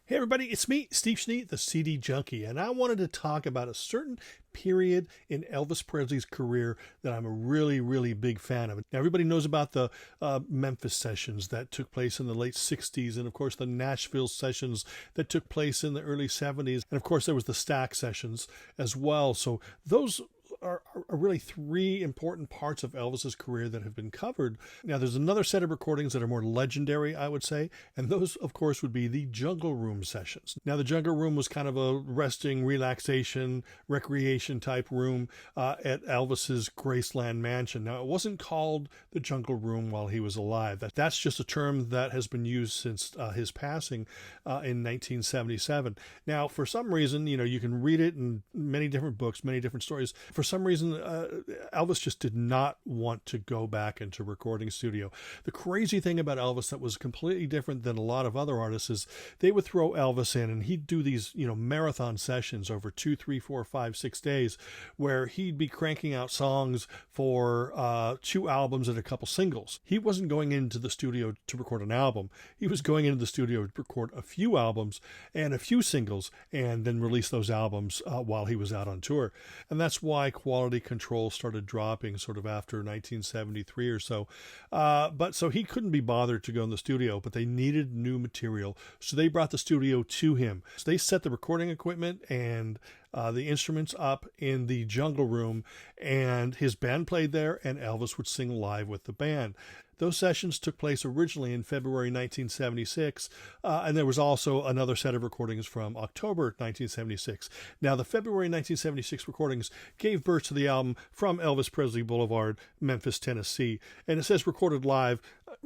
Hey everybody, it's me, Steve Schneed, the CD Junkie, and I wanted to talk about a certain period in Elvis Presley's career that I'm a really big fan of. Now everybody knows about the Memphis sessions that took place in the late 60s, and of course the Nashville sessions that took place in the early 70s, and of course there was the Stax sessions as well. So those are really three important parts of Elvis's career that have been covered. Now, there's another set of recordings that are more legendary, I would say, and those, of course, would be the Jungle Room sessions. Now, the Jungle Room was kind of a resting, relaxation, recreation type room at Elvis's Graceland mansion. Now, it wasn't called the Jungle Room while he was alive. That's just a term that has been used since his passing in 1977. Now, for some reason, you can read it in many different books, many different stories. For some reason, Elvis just did not want to go back into recording studio. The crazy thing about Elvis that was completely different than a lot of other artists is they would throw Elvis in and he'd do these, marathon sessions over 2, 3, 4, 5, 6 days where he'd be cranking out songs for 2 albums and a couple singles. He wasn't going into the studio to record an album. He was going into the studio to record a few albums and a few singles and then release those albums while he was out on tour. And that's why quality control started dropping sort of after 1973 or so. But so he couldn't be bothered to go in the studio, but they needed new material. So they brought the studio to him. So they set the recording equipment and the instruments up in the Jungle Room, and his band played there, and Elvis would sing live with the band. Those sessions took place originally in February 1976, and there was also another set of recordings from October 1976. Now, the February 1976 recordings gave birth to the album From Elvis Presley Boulevard, Memphis, Tennessee, and it says recorded live.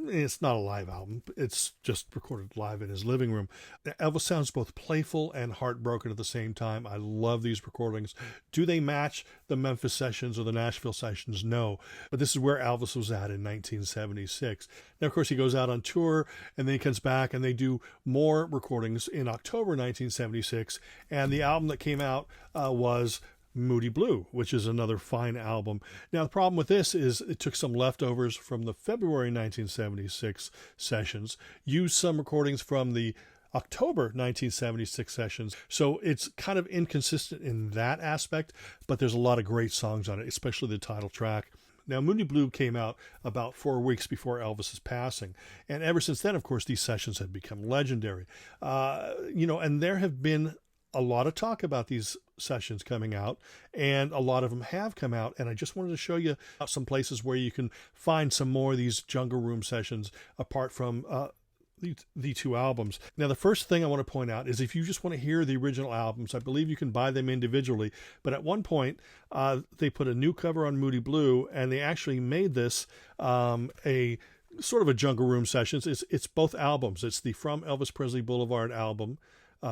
It's not a live album. It's just recorded live in his living room. Elvis sounds both playful and heartbroken at the same time. I love these recordings. Do they match the Memphis sessions or the Nashville sessions? No. But this is where Elvis was at in 1976. Now, of course, he goes out on tour and then he comes back and they do more recordings in October 1976. And the album that came out was Moody Blue, which is another fine album. Now, the problem with this is it took some leftovers from the February 1976 sessions, used some recordings from the October 1976 sessions. So it's kind of inconsistent in that aspect, but there's a lot of great songs on it, especially the title track. Now, Moody Blue came out about 4 weeks before Elvis's passing. And ever since then, of course, these sessions have become legendary. And there have been a lot of talk about these sessions coming out, and a lot of them have come out, and I just wanted to show you some places where you can find some more of these Jungle Room sessions apart from the 2 albums. Now, the first thing I want to point out is if you just want to hear the original albums, I believe you can buy them individually, but at one point they put a new cover on Moody Blue, and they actually made this a sort of a Jungle Room sessions. It's both albums. It's the From Elvis Presley Boulevard album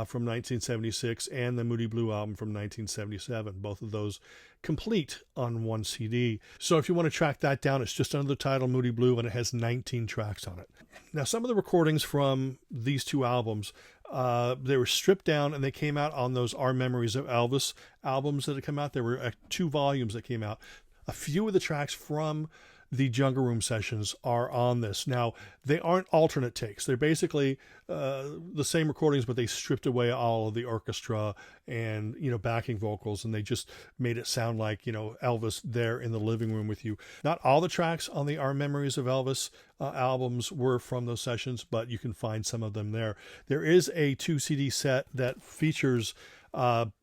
from 1976 and the Moody Blue album from 1977. Both of those complete on one CD. So if you want to track that down, it's just under the title Moody Blue, and it has 19 tracks on it. Now, some of the recordings from these 2 albums, they were stripped down and they came out on those Our Memories of Elvis albums that had come out. There were 2 volumes that came out. A few of the tracks from the Jungle Room sessions are on this. Now, they aren't alternate takes. They're basically the same recordings, but they stripped away all of the orchestra and, backing vocals, and they just made it sound like, Elvis there in the living room with you. Not all the tracks on the Our Memories of Elvis albums were from those sessions, but you can find some of them there. There is a 2 CD set that features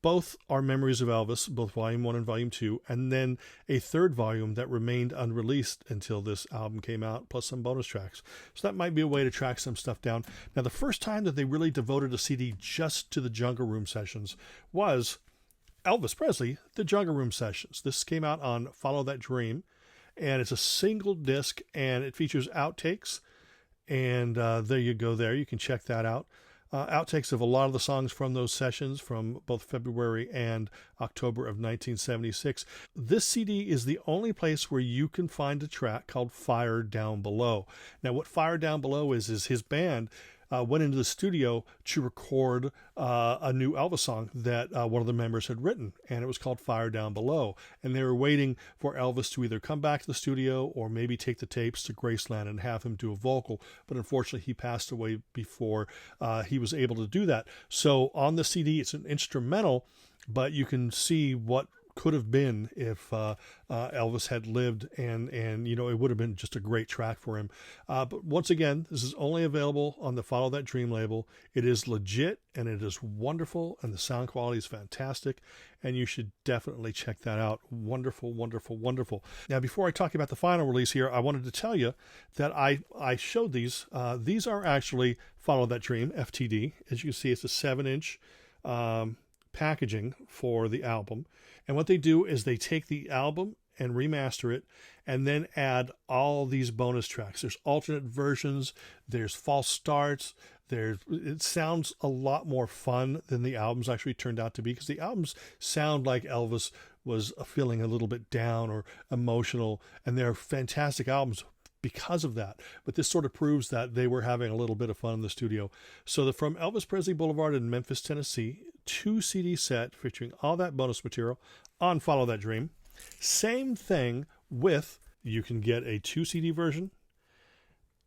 both Our Memories of Elvis, both Volume 1 and Volume 2, and then a 3rd volume that remained unreleased until this album came out, plus some bonus tracks. So that might be a way to track some stuff down. Now, the first time that they really devoted a CD just to the Jungle Room sessions was Elvis Presley, the Jungle Room sessions. This came out on Follow That Dream, and it's a single disc, and it features outtakes, and there you go there. You can check that out. Outtakes of a lot of the songs from those sessions from both February and October of 1976. This CD is the only place where you can find a track called Fire Down Below. Now, what Fire Down Below is his band went into the studio to record a new Elvis song that one of the members had written, and it was called Fire Down Below. And they were waiting for Elvis to either come back to the studio or maybe take the tapes to Graceland and have him do a vocal. But unfortunately, he passed away before he was able to do that. So on the CD, it's an instrumental, but you can see what could have been if Elvis had lived, and you know, it would have been just a great track for him. But once again, this is only available on the Follow That Dream label. It is legit and it is wonderful, and the sound quality is fantastic, and you should definitely check that out. Wonderful, wonderful, wonderful. Now, before I talk about the final release here, I wanted to tell you that I showed these. These are actually Follow That Dream FTD. As you can see, it's a 7-inch packaging for the album. And what they do is they take the album and remaster it and then add all these bonus tracks. There's alternate versions, there's false starts, it sounds a lot more fun than the albums actually turned out to be, because the albums sound like Elvis was feeling a little bit down or emotional, and they're fantastic albums because of that. But this sort of proves that they were having a little bit of fun in the studio. So From Elvis Presley Boulevard in Memphis, Tennessee, 2 CD set featuring all that bonus material on Follow That Dream. Same thing with, you can get a 2 CD version,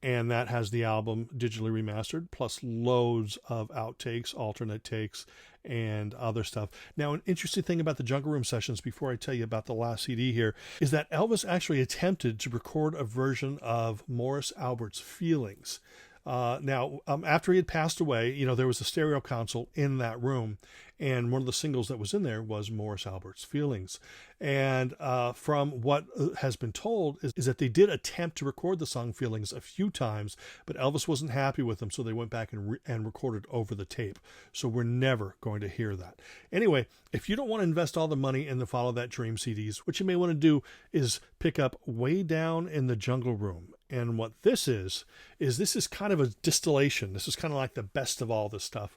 and that has the album digitally remastered, plus loads of outtakes, alternate takes, and other stuff. Now, an interesting thing about the Jungle Room sessions, before I tell you about the last CD here, is that Elvis actually attempted to record a version of Morris Albert's Feelings. After he had passed away, you know, there was a stereo console in that room, and one of the singles that was in there was Morris Albert's Feelings. And from what has been told is that they did attempt to record the song Feelings a few times, but Elvis wasn't happy with them, so they went back and recorded over the tape. So we're never going to hear that. Anyway, if you don't want to invest all the money in the Follow That Dream CDs, what you may want to do is pick up Way Down in the Jungle Room. And what this is this is kind of a distillation. This is kind of like the best of all this stuff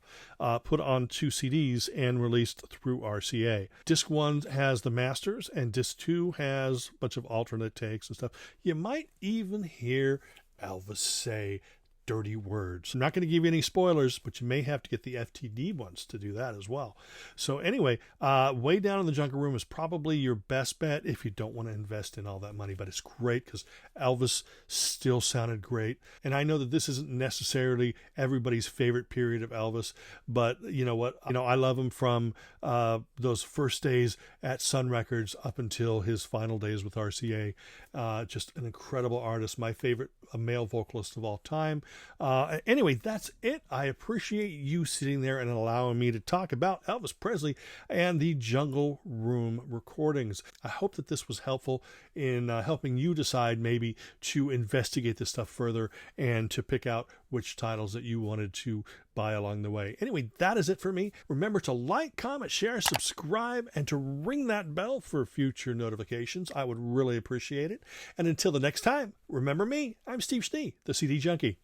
put on 2 CDs and released through RCA. Disc 1 has the masters, and Disc 2 has a bunch of alternate takes and stuff. You might even hear Elvis say dirty words. I'm not going to give you any spoilers, but you may have to get the FTD ones to do that as well. So anyway, Way Down in the Jungle Room is probably your best bet if you don't want to invest in all that money, but it's great because Elvis still sounded great. And I know that this isn't necessarily everybody's favorite period of Elvis, but you know what? I love him from those first days at Sun Records up until his final days with RCA. Just an incredible artist, my favorite male vocalist of all time. Anyway, that's it. I appreciate you sitting there and allowing me to talk about Elvis Presley and the Jungle Room recordings. I hope that this was helpful in helping you decide maybe to investigate this stuff further and to pick out which titles that you wanted to buy along the way. Anyway, that is it for me. Remember to like, comment, share, subscribe, and to ring that bell for future notifications. I would really appreciate it. And until the next time, remember me, I'm Steve Schnee, the CD Junkie.